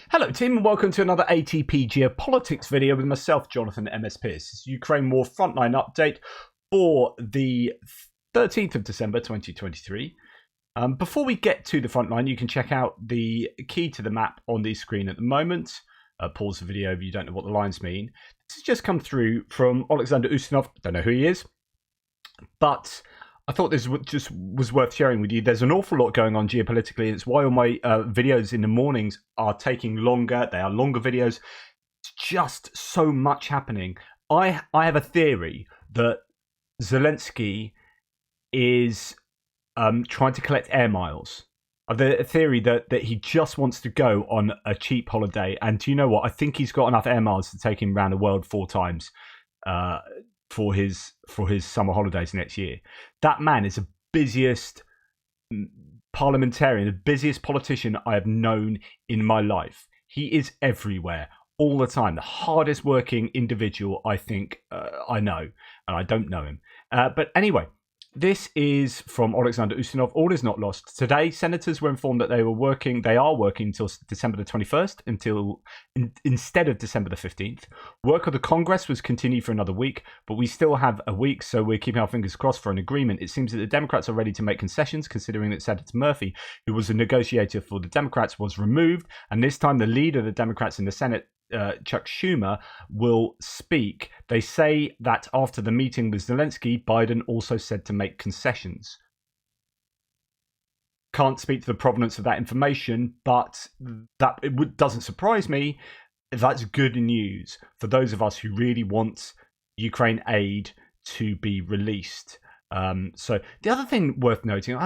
Hello team and welcome to another ATP Geopolitics video with myself, Jonathan MS Pearce. It's Ukraine War Frontline update for the 13th of December 2023. Before we get to the frontline, you can check out the key to the map on the screen at the moment. Pause the video if you don't know what the lines mean. This has just come through from Alexander Ustinov. Don't know who he is, but I thought this just was worth sharing with you. There's an awful lot going on geopolitically. It's why all my videos in the mornings are taking longer. They are longer videos. It's just so much happening. I have a theory that Zelensky is trying to collect air miles. I've a theory that he just wants to go on a cheap holiday. And do you know what? I think he's got enough air miles to take him around the world 4 times. For his summer holidays next year. That man is the busiest parliamentarian, the busiest politician I have known in my life. He is everywhere, all the time. The hardest working individual I think I know, and I don't know him. But anyway, this is from Alexander Ustinov. All is not lost. Today, senators were informed that they are working until December the 21st, instead of December the 15th. Work of the Congress was continued for another week, but we still have a week, so we're keeping our fingers crossed for an agreement. It seems that the Democrats are ready to make concessions, considering that Senator Murphy, who was a negotiator for the Democrats, was removed, and this time the leader of the Democrats in the Senate, Chuck Schumer, will speak. They say that after the meeting with Zelensky, Biden also said to make concessions. Can't speak to the provenance of that information, but doesn't surprise me. That's good news for those of us who really want Ukraine aid to be released. So the other thing worth noting,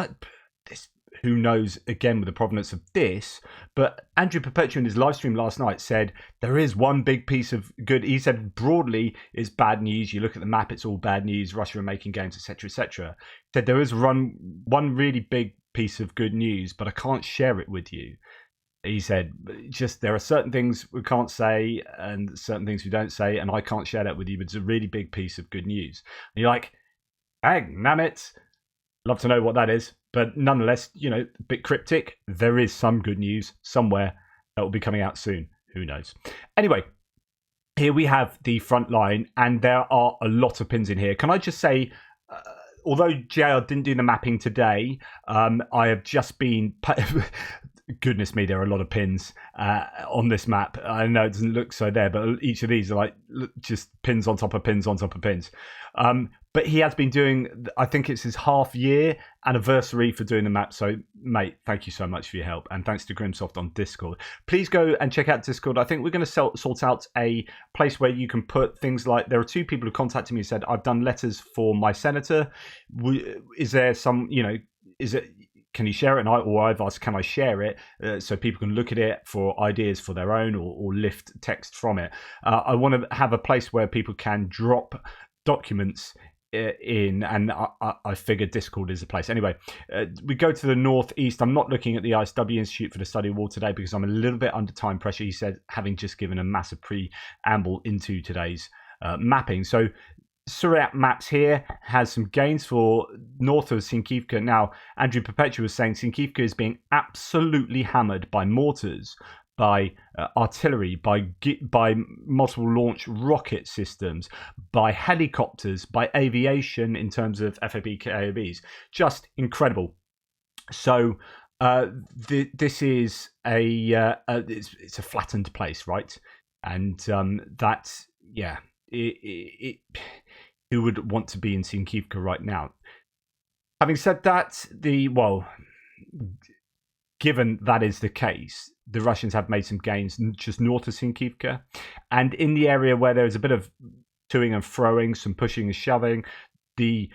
who knows again with the provenance of this, but Andrew Perpetua in his live stream last night said there is one big piece of good. He said broadly it's bad news. You look at the map, it's all bad news. Russia are making gains, etc., etc. Said there is one really big piece of good news, but I can't share it with you. He said just there are certain things we can't say and certain things we don't say, and I can't share that with you, but it's a really big piece of good news. And you're like, dang, damn it. Love to know what that is. But nonetheless, a bit cryptic. There is some good news somewhere that will be coming out soon. Who knows? Anyway, here we have the front line, and there are a lot of pins in here. Can I just say, although JR didn't do the mapping today, I have just been... Goodness me, there are a lot of pins on this map. I know it doesn't look so there, but each of these are like just pins on top of pins on top of pins. But he has been doing, I think it's his half-year anniversary for doing the map. So, mate, thank you so much for your help. And thanks to Grimsoft on Discord. Please go and check out Discord. I think we're going to sort out a place where you can put things like, there are 2 people who contacted me and said, I've done letters for my senator. Is there some, can you share it? Or I've asked, can I share it so people can look at it for ideas for their own or lift text from it? I want to have a place where people can drop documents in, and I figured Discord is a place. Anyway, we go to the northeast. I'm not looking at the ISW Institute for the Study of War today because I'm a little bit under time pressure, he said, having just given a massive preamble into today's mapping. So Suryat Maps here has some gains for north of Sinkivka. Now, Andrew Perpetua was saying Sinkivka is being absolutely hammered by mortars, by artillery, by multiple launch rocket systems, by helicopters, by aviation in terms of FAB KOBs. Just incredible. So this is it's a flattened place, right? And that's, yeah, who would want to be in Sinkivka right now? Having said that, given that is the case, the Russians have made some gains just north of Sinkivka, and in the area where there is a bit of toing and froing, some pushing and shoving, the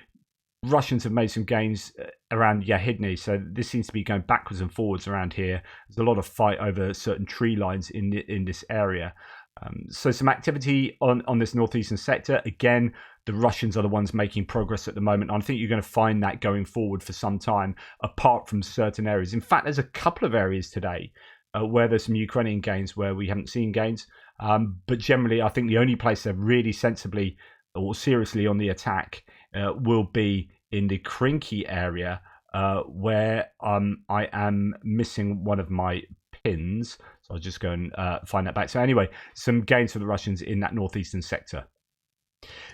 Russians have made some gains around Yahidny. So this seems to be going backwards and forwards around here. There's a lot of fight over certain tree lines in this area. So some activity on this northeastern sector. Again, the Russians are the ones making progress at the moment. I think you're going to find that going forward for some time, apart from certain areas. In fact, there's a couple of areas today where there's some Ukrainian gains where we haven't seen gains. But generally, I think the only place they're really sensibly or seriously on the attack will be in the Krinky area, where I am missing one of my pins. So I'll just go and find that back. So anyway, some gains for the Russians in that northeastern sector.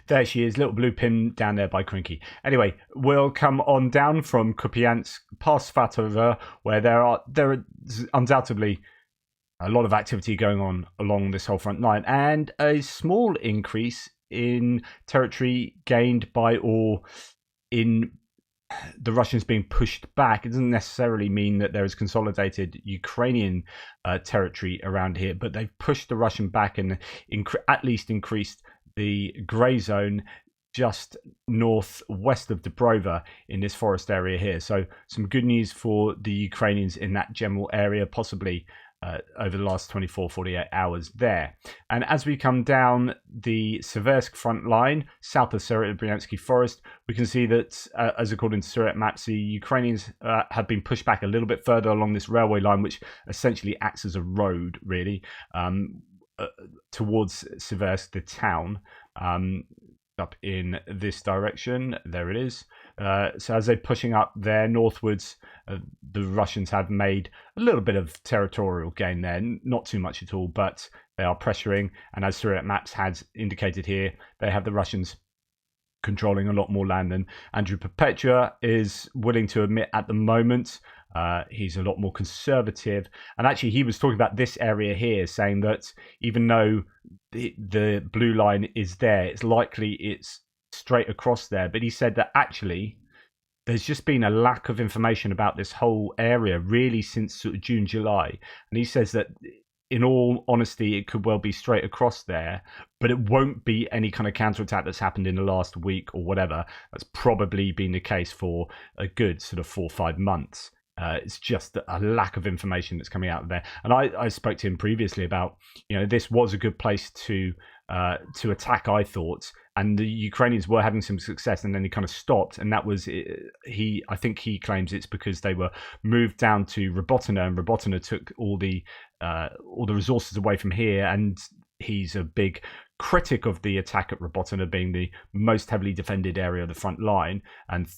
There she is, little blue pin down there by Krinky. Anyway, we'll come on down from Kupiansk past Svatova, where there is undoubtedly a lot of activity going on along this whole front line, and a small increase in territory gained by or in the Russians being pushed back. It doesn't necessarily mean that there is consolidated Ukrainian territory around here, but they've pushed the Russian back and at least increased the grey zone just northwest of Dnipro in this forest area here. So some good news for the Ukrainians in that general area, possibly over the last 48 hours there. And as we come down the Seversk front line, south of Serebryansky Forest, we can see that, as according to Surat maps, the Ukrainians have been pushed back a little bit further along this railway line, which essentially acts as a road, really, towards Seversk, the town, up in this direction. There it is. So as they're pushing up there northwards, the Russians have made a little bit of territorial gain there, not too much at all, but they are pressuring. And as Surat maps has indicated here, they have the Russians controlling a lot more land than Andrew Perpetua is willing to admit at the moment. He's a lot more conservative. And actually, he was talking about this area here, saying that even though the blue line is there, it's likely it's straight across there. But he said that actually there's just been a lack of information about this whole area really since sort of June, July. And he says that in all honesty, it could well be straight across there, but it won't be any kind of counterattack that's happened in the last week or whatever. That's probably been the case for a good sort of 4 or 5 months. It's just a lack of information that's coming out of there. And I spoke to him previously about, this was a good place to attack, I thought, and the Ukrainians were having some success, and then he kind of stopped, and that was I think he claims it's because they were moved down to Robotyne, and Robotyne took all the resources away from here, and he's a big critic of the attack at Robotyne being the most heavily defended area of the front line, and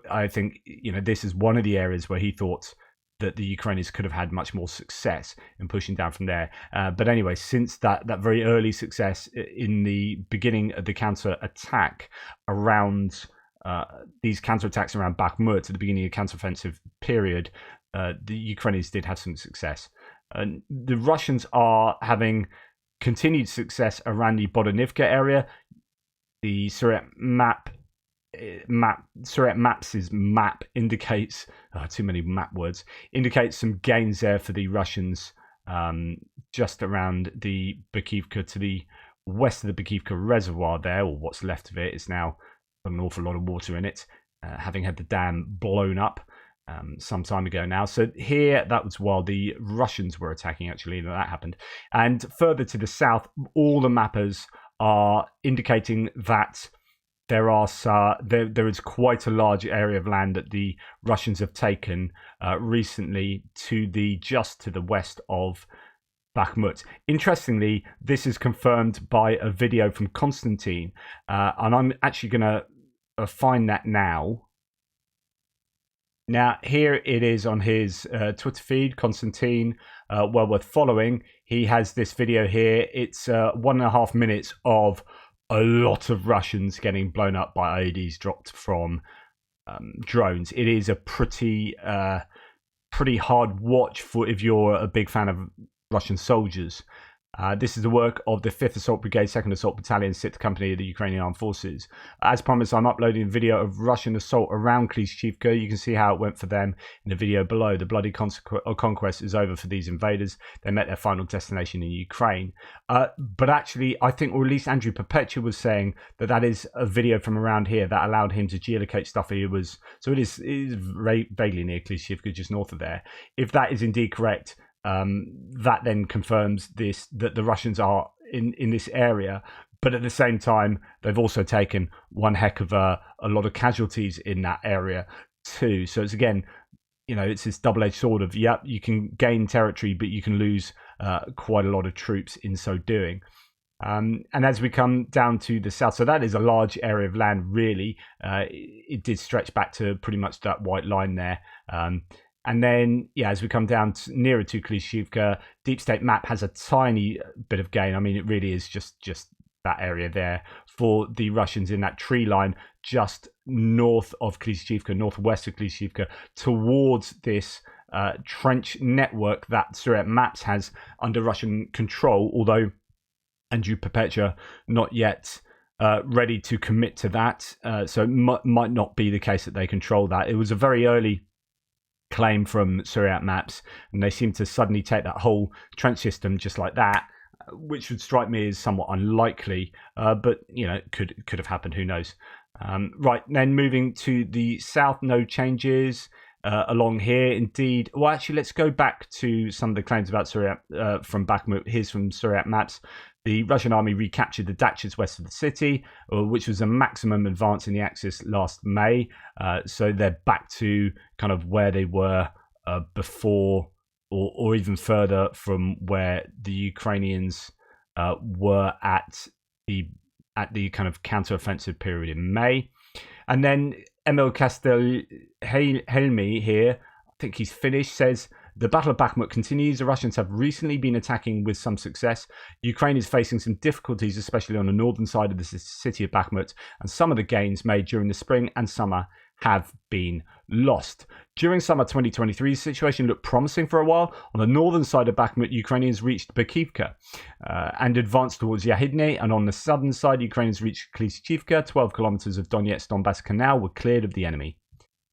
I think this is one of the areas where he thought that the Ukrainians could have had much more success in pushing down from there. But anyway, since that very early success in the beginning of the counter-attack around these counter-attacks around Bakhmut at the beginning of the counter-offensive period, the Ukrainians did have some success. The Russians are having continued success around the Avdiivka area. The Surat Maps' map indicates too many map words, indicates some gains there for the Russians just around the Bakhmut, to the west of the Bakhmut reservoir there, or what's left of it. It's now got an awful lot of water in it, having had the dam blown up some time ago now. So here, that was while the Russians were attacking, actually, that happened. And further to the south, all the mappers are indicating that there is quite a large area of land that the Russians have taken recently just to the west of Bakhmut. Interestingly, this is confirmed by a video from Konstantin, and I'm actually going to find that now. Now, here it is on his Twitter feed, Konstantin, well worth following. He has this video here. It's 1.5 minutes of a lot of Russians getting blown up by IEDs dropped from drones. It is a pretty hard watch for if you're a big fan of Russian soldiers. This is the work of the 5th Assault Brigade, 2nd Assault Battalion, 6th Company of the Ukrainian Armed Forces. As promised, I'm uploading a video of Russian assault around Klishchiivka. You can see how it went for them in the video below. The bloody conquest is over for these invaders. They met their final destination in Ukraine. But actually, I think, or at least Andrew Perpetua was saying that is a video from around here that allowed him to geolocate stuff. So it is vaguely near Klishchiivka, just north of there. If that is indeed correct, that then confirms that the Russians are in this area, but at the same time they've also taken one heck of a lot of casualties in that area too. So it's again, it's this double-edged sword of you can gain territory, but you can lose quite a lot of troops in so doing. And as we come down to the south, so that is a large area of land, really. It did stretch back to pretty much that white line there. And then, as we come down nearer to Klishchiivka, Deep State map has a tiny bit of gain. I mean, it really is just that area there for the Russians in that tree line just north of Klishchiivka, northwest of Klishchiivka, towards this trench network that Suriyat Maps has under Russian control, although Andrew Perpetua not yet ready to commit to that. So it might not be the case that they control that. It was a very early claim from Suriyat Maps, and they seem to suddenly take that whole trench system just like that, which would strike me as somewhat unlikely, but could have happened. Who knows? Right, then moving to the south, no changes along here. Indeed, well, actually, let's go back to some of the claims about Suriyat from Bakhmut. Here's from Suriyat Maps. The Russian army recaptured the dachas west of the city, which was a maximum advance in the Axis last May. So they're back to kind of where they were before, or even further from where the Ukrainians were at the kind of counter-offensive period in May. And then Emil Castelhelmi here, I think he's Finnish, says, the Battle of Bakhmut continues. The Russians have recently been attacking with some success. Ukraine is facing some difficulties, especially on the northern side of the city of Bakhmut, and some of the gains made during the spring and summer have been lost. During summer 2023, the situation looked promising for a while. On the northern side of Bakhmut, Ukrainians reached Avdiivka and advanced towards Yahidne, and on the southern side, Ukrainians reached Klishchiivka. 12 kilometers of Donetsk-Donbass Canal were cleared of the enemy.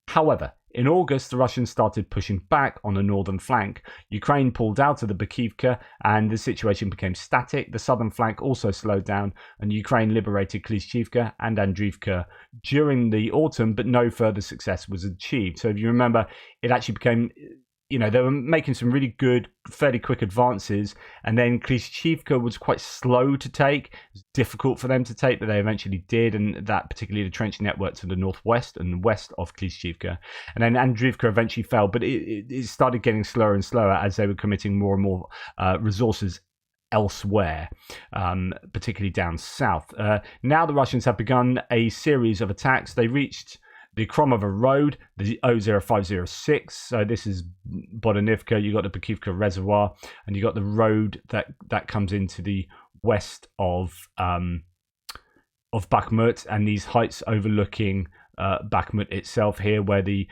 However, in August, the Russians started pushing back on the northern flank. Ukraine pulled out of the Avdiivka and the situation became static. The southern flank also slowed down, and Ukraine liberated Klishchiivka and Avdiivka during the autumn, but no further success was achieved. So if you remember, it actually became, they were making some really good, fairly quick advances, and then Klishchiivka was quite slow to take. It was difficult for them to take, but they eventually did, and that particularly the trench network to the northwest and west of Klishchiivka. And then Avdiivka eventually fell, but it started getting slower and slower as they were committing more and more resources elsewhere, particularly down south. Now the Russians have begun a series of attacks. They reached the Kromova Road, the 00506. So this is Bodanivka. You got the Bakhmut Reservoir, and you got the road that comes into the west of Bakhmut, and these heights overlooking Bakhmut itself here, where the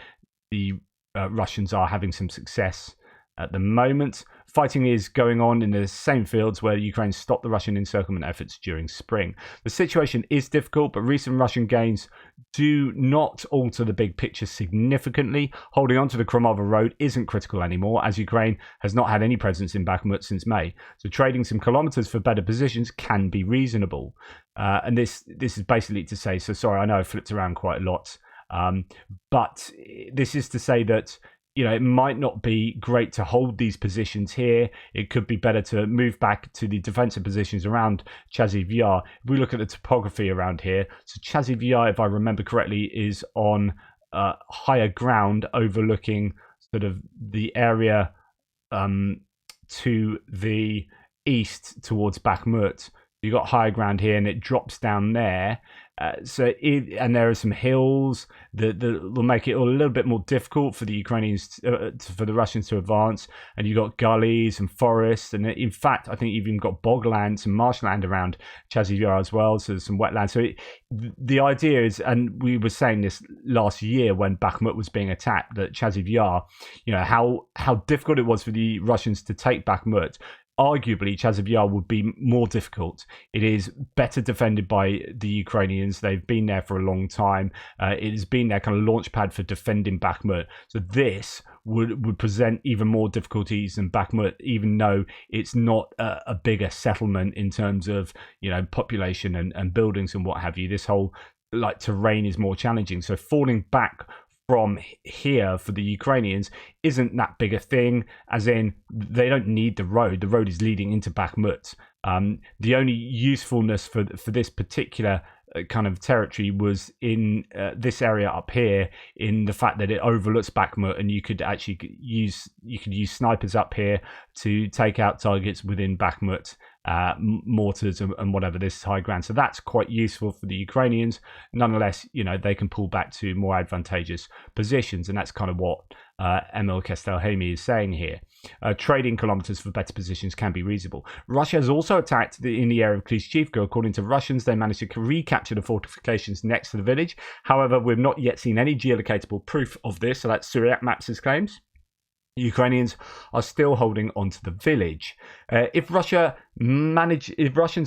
Russians are having some success at the moment. Fighting is going on in the same fields where Ukraine stopped the Russian encirclement efforts during spring. The situation is difficult, but recent Russian gains do not alter the big picture significantly. Holding on to the Kromova Road isn't critical anymore, as Ukraine has not had any presence in Bakhmut since May. So trading some kilometers for better positions can be reasonable. And this is basically to say, so sorry, I know I flipped around quite a lot, but this is to say that it might not be great to hold these positions here. It could be better to move back to the defensive positions around Chaziv Yar. If we look at the topography around here, so Chaziv Yar, if I remember correctly, is on higher ground overlooking sort of the area to the east towards Bakhmut. You've got higher ground here, and it drops down there. And there are some hills that will make it a little bit more difficult for the Ukrainians, for the Russians to advance. And you've got gullies and forests, and in fact, I think you've even got bogland, some marshland around Chaziv Yar as well, so there's some wetland. So the idea is, and we were saying this last year when Bakhmut was being attacked, that Chaziv Yar, how difficult it was for the Russians to take Bakhmut. Arguably, Chaziv Yar would be more difficult. It is better defended by the Ukrainians. They've been there for a long time. It has been their kind of launch pad for defending Bakhmut. So this would present even more difficulties than Bakhmut, even though it's not a bigger settlement in terms of population and buildings and what have you. This whole terrain is more challenging. So falling back from here for the Ukrainians isn't that big a thing, as in they don't need the road. The road is leading into Bakhmut. The only usefulness for this particular kind of territory was in this area up here, in the fact that it overlooks Bakhmut, and you could actually use snipers up here to take out targets within Bakhmut mortars and whatever, this high ground. So that's quite useful for the Ukrainians. Nonetheless, they can pull back to more advantageous positions, and that's kind of what Emil Kestelhemi is saying here. Trading kilometers for better positions can be reasonable. Russia has also attacked in the area of Klishchivka. According to Russians, they managed to recapture the fortifications next to the village. However, we've not yet seen any geolocatable proof of this, so that's Syriac Maps' claims. Ukrainians are still holding on to the village. If Russians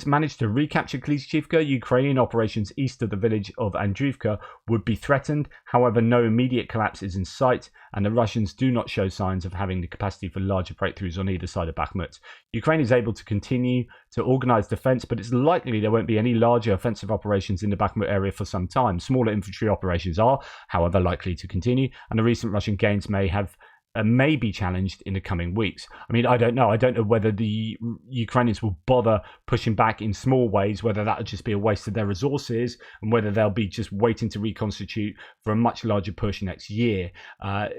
manage to recapture Klishchivka, Ukrainian operations east of the village of Avdiivka would be threatened. However, no immediate collapse is in sight, and the Russians do not show signs of having the capacity for larger breakthroughs on either side of Bakhmut. Ukraine is able to continue to organize defense, but it's likely there won't be any larger offensive operations in the Bakhmut area for some time. Smaller infantry operations are, however, likely to continue, and the recent Russian gains may be challenged in the coming weeks. I mean, I don't know. I don't know whether the Ukrainians will bother pushing back in small ways, whether that would just be a waste of their resources, and whether they'll be just waiting to reconstitute for a much larger push next year. I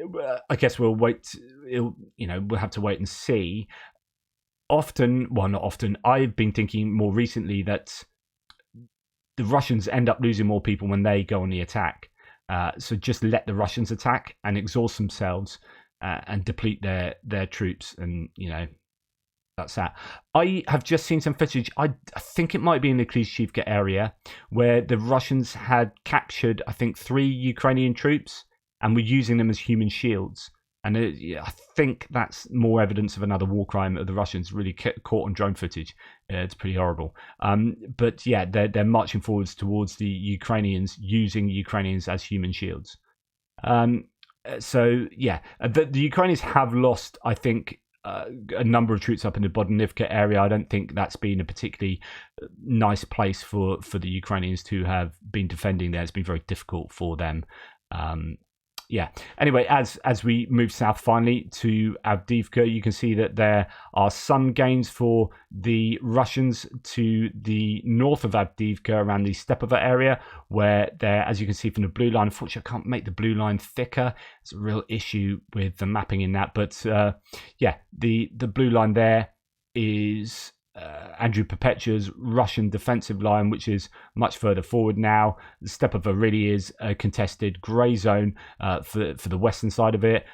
guess we'll wait. We'll have to wait and see. Not often. I've been thinking more recently that the Russians end up losing more people when they go on the attack. So just let the Russians attack and exhaust themselves. And deplete their troops, and that's that. I have just seen some footage. I think it might be in the Klishchivka area where the Russians had captured, I think, 3 Ukrainian troops and were using them as human shields. And I think that's more evidence of another war crime of the Russians really caught on drone footage. It's pretty horrible. But yeah, they're marching forwards towards the Ukrainians, using Ukrainians as human shields. So yeah, the Ukrainians have lost, I think, a number of troops up in the Dnipro area. I don't think that's been a particularly nice place for the Ukrainians to have been defending there. It's been very difficult for them. Yeah. Anyway, as we move south finally to Avdiivka, you can see that there are some gains for the Russians to the north of Avdiivka, around the Stepova area, where there, as you can see from the blue line, unfortunately I can't make the blue line thicker. It's a real issue with the mapping in that, but yeah, the blue line there is Andrew Perpetua's Russian defensive line, which is much further forward now. The Stepova really is a contested grey zone for the western side of it,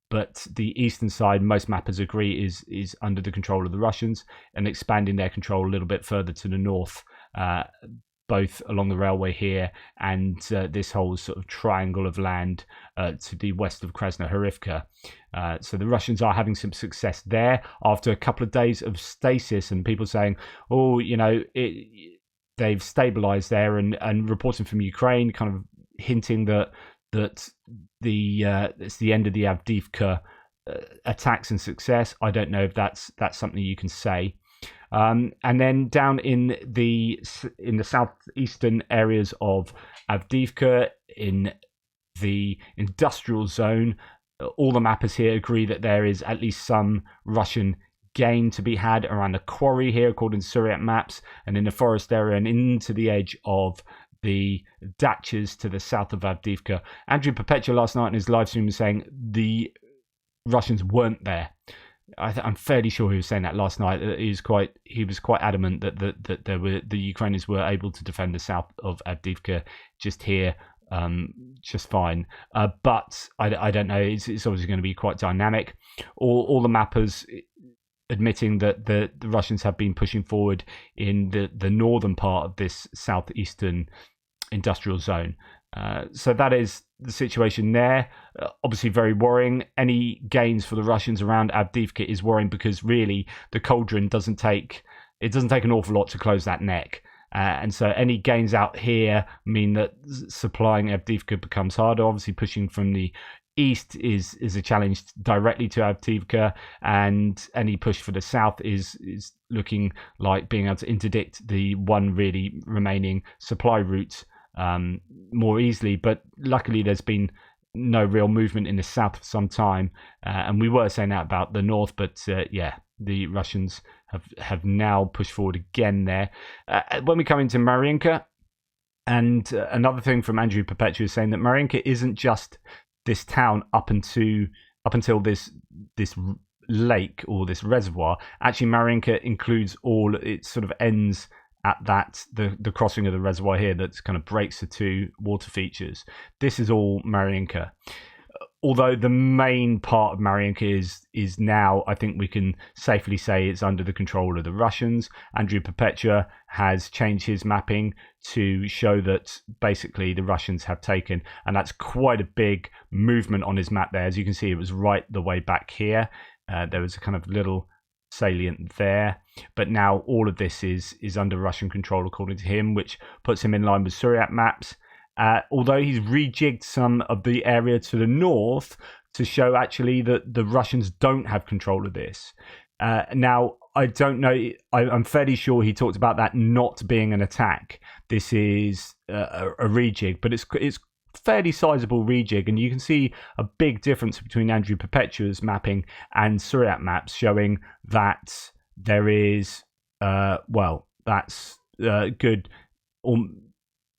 but the eastern side, most mappers agree, is under the control of the Russians, and expanding their control a little bit further to the north, both along the railway here and this whole sort of triangle of land to the west of Krasnohorivka. So the Russians are having some success there after a couple of days of stasis, and people saying, they've stabilized there, and reporting from Ukraine kind of hinting that it's the end of the Avdiivka attacks and success. I don't know if that's something you can say. And then down in the southeastern areas of Avdiivka, in the industrial zone, all the mappers here agree that there is at least some Russian gain to be had around the quarry here, according to Syriac Maps, and in the forest area and into the edge of the dachas to the south of Avdiivka. Andrew Perpetua last night in his live stream was saying the Russians weren't there. I'm fairly sure he was saying that last night. He was quite adamant that the Ukrainians were able to defend the south of Avdiivka just here, just fine. But I don't know. It's obviously going to be quite dynamic. All the mappers admitting that the Russians have been pushing forward in the northern part of this southeastern industrial zone. So that is the situation there. Obviously very worrying. Any gains for the Russians around Avdiivka is worrying, because really the cauldron doesn't take an awful lot to close that neck. And so any gains out here mean that supplying Avdiivka becomes harder. Obviously pushing from the east is a challenge directly to Avdiivka, and any push for the south is looking like being able to interdict the one really remaining supply route more easily. But luckily there's been no real movement in the south for some time, and we were saying that about the north, but yeah, the Russians have now pushed forward again there. When we come into Marinka, and another thing from Andrew Perpetua is saying that Marinka isn't just this town up until this lake or this reservoir, actually Marinka includes all, it sort of ends at that the crossing of the reservoir here that kind of breaks the two water features. This is all Marinka. Although the main part of Marinka is now, I think we can safely say it's under the control of the Russians. Andrew Perpetua has changed his mapping to show that basically the Russians have taken, and that's quite a big movement on his map there. As you can see, it was right the way back here. There was a kind of little salient there, but now all of this is under Russian control according to him, which puts him in line with Suryat maps. Although he's rejigged some of the area to the north to show actually that the Russians don't have control of this. Now, I don't know. I'm fairly sure he talked about that not being an attack. This is a rejig, but it's fairly sizable rejig, and you can see a big difference between Andrew Perpetua's mapping and Suryat maps, showing that there is, that's good.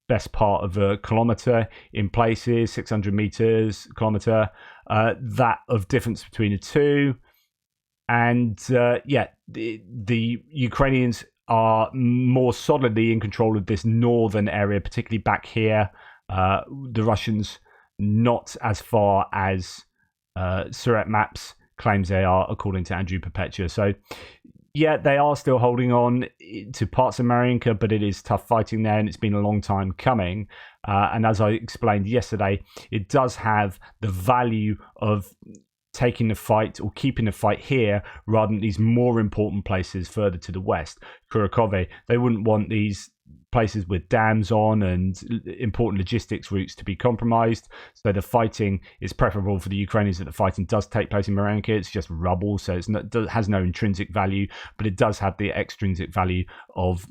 Best part of a kilometer in places, 600 meters kilometer, that of difference between the two. And the Ukrainians are more solidly in control of this northern area, particularly back here. The Russians not as far as Suryat maps claims they are, according to Andrew Perpetua. So yeah, they are still holding on to parts of Marinka, but it is tough fighting there, and it's been a long time coming. And as I explained yesterday, it does have the value of taking the fight or keeping the fight here rather than these more important places further to the west. Kurakove, they wouldn't want these places with dams on and important logistics routes to be compromised. So the fighting is preferable for the Ukrainians that the fighting does take place in Marinka. It's just rubble, so it has no intrinsic value, but it does have the extrinsic value of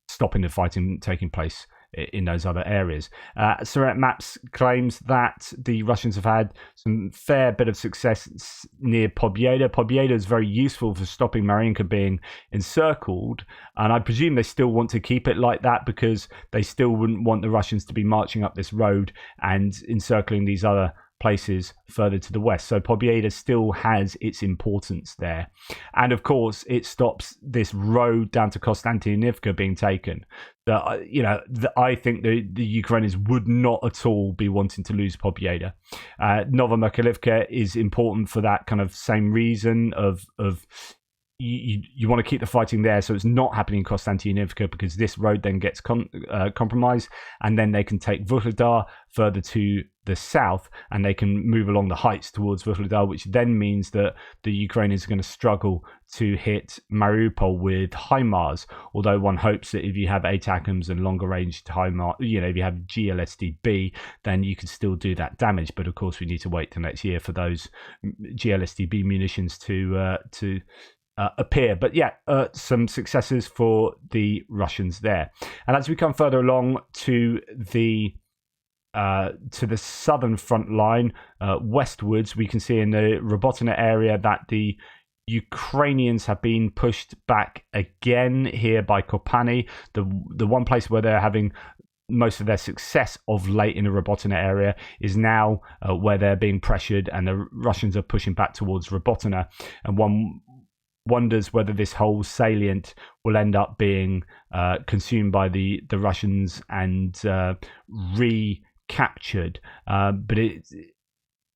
stopping the fighting taking place in those other areas. Suryat Maps claims that the Russians have had some fair bit of success near Pobieda. Pobieda is very useful for stopping Marinka being encircled, and I presume they still want to keep it like that because they still wouldn't want the Russians to be marching up this road and encircling these other places further to the west. So Pobieda still has its importance there. And of course, it stops this road down to Konstantinivka being taken. I think the Ukrainians would not at all be wanting to lose Pobieda. Novomykhailivka is important for that kind of same reason of you want to keep the fighting there, so it's not happening in Konstantinivka because this road then gets compromised, and then they can take Vuhledar further to the south, and they can move along the heights towards Vuhledar, which then means that the Ukrainians are going to struggle to hit Mariupol with HIMARS, although one hopes that if you have ATACMS and longer range HIMARS, if you have GLSDB, then you can still do that damage. But of course, we need to wait till next year for those GLSDB munitions to appear. But some successes for the Russians there. And as we come further along to the southern front line, westwards, we can see in the Robotyne area that the Ukrainians have been pushed back again here by Kopani, the one place where they're having most of their success of late in the Robotyne area is now where they're being pressured, and the Russians are pushing back towards Robotyne. And one wonders whether this whole salient will end up being consumed by the Russians and recaptured. But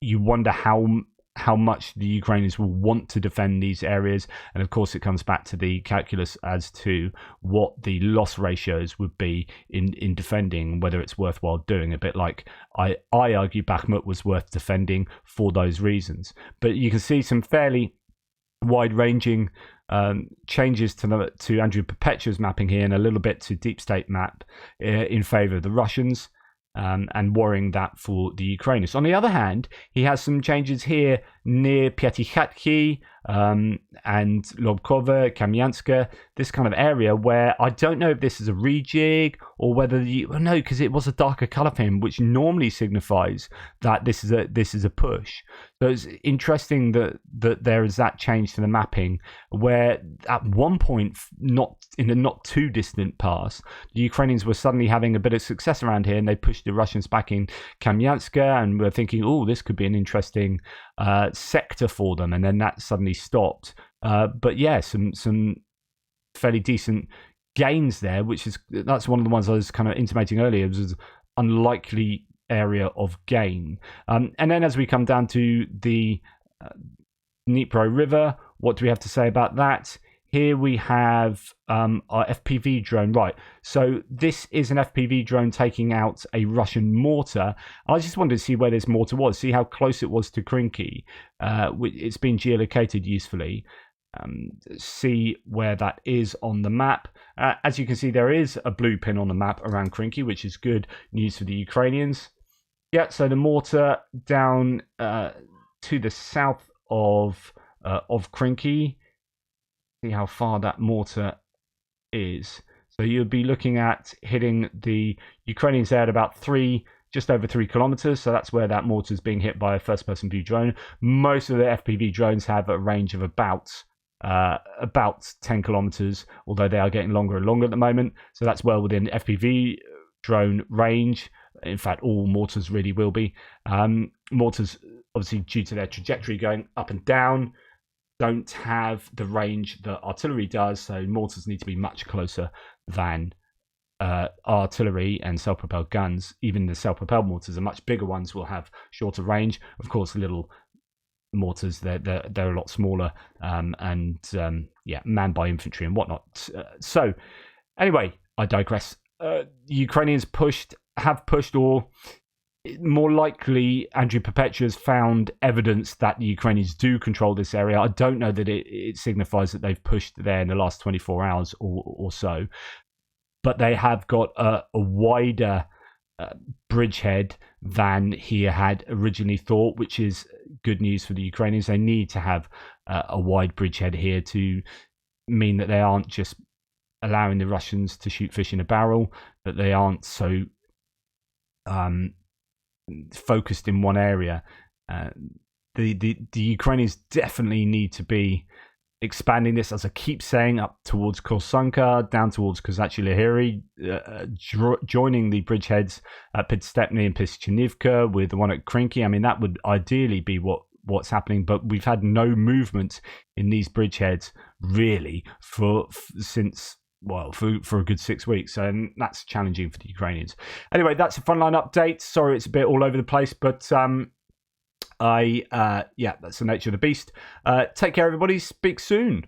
you wonder how much the Ukrainians will want to defend these areas. And of course, it comes back to the calculus as to what the loss ratios would be in defending, whether it's worthwhile doing. A bit like I argue Bakhmut was worth defending for those reasons. But you can see some fairly wide-ranging changes to Andrew Perpetua's mapping here, and a little bit to Deep State map in favour of the Russians, and worrying that for the Ukrainians. On the other hand, he has some changes here near Pyatikhatki and Lobkova, Kamyanska, this kind of area where I don't know if this is a rejig or whether no, because it was a darker colour for him, which normally signifies that this is a push. So it's interesting that there is that change to the mapping, where at one point, not in a not too distant past, the Ukrainians were suddenly having a bit of success around here, and they pushed the Russians back in Kamyanska, and we're thinking, oh, this could be an interesting sector for them, and then that suddenly stopped. But yeah, some fairly decent gains there, that's one of the ones I was kind of intimating earlier. It was an unlikely area of gain. And then as we come down to the Dnipro River, what do we have to say about that? Here we have our FPV drone. Right, so this is an FPV drone taking out a Russian mortar. I just wanted to see where this mortar was, see how close it was to Krinky. It's been geolocated usefully. See where that is on the map. As you can see, there is a blue pin on the map around Krinky, which is good news for the Ukrainians. Yeah, so the mortar down to the south of Krinky. See how far that mortar is. So you'll be looking at hitting the Ukrainians there at about just over 3 kilometers. So that's where that mortar is being hit by a first-person view drone. Most of the FPV drones have a range of about 10 kilometers, although they are getting longer and longer at the moment. So that's well within FPV drone range. In fact, all mortars really will be. Mortars, obviously, due to their trajectory going up and down, don't have the range that artillery does, so mortars need to be much closer than artillery and self-propelled guns. Even the self-propelled mortars, the much bigger ones, will have shorter range. Of course, little mortars, they're a lot smaller, and manned by infantry and whatnot. So anyway, I digress. Ukrainians have pushed, or more likely, Andrew Perpetua has found evidence that the Ukrainians do control this area. I don't know that it signifies that they've pushed there in the last 24 hours or so, but they have got a wider bridgehead than he had originally thought, which is good news for the Ukrainians. They need to have a wide bridgehead here to mean that they aren't just allowing the Russians to shoot fish in a barrel, that they aren't so focused in one area. The Ukrainians definitely need to be expanding this, as I keep saying, up towards Korsunka, down towards Kozachilahiri, joining the bridgeheads at Podstepny and Pischenivka with the one at Krinky. I mean, that would ideally be what's happening, but we've had no movement in these bridgeheads really since for a good 6 weeks, and that's challenging for the Ukrainians. Anyway, that's a Frontline update. Sorry, it's a bit all over the place, but that's the nature of the beast. Take care, everybody. Speak soon.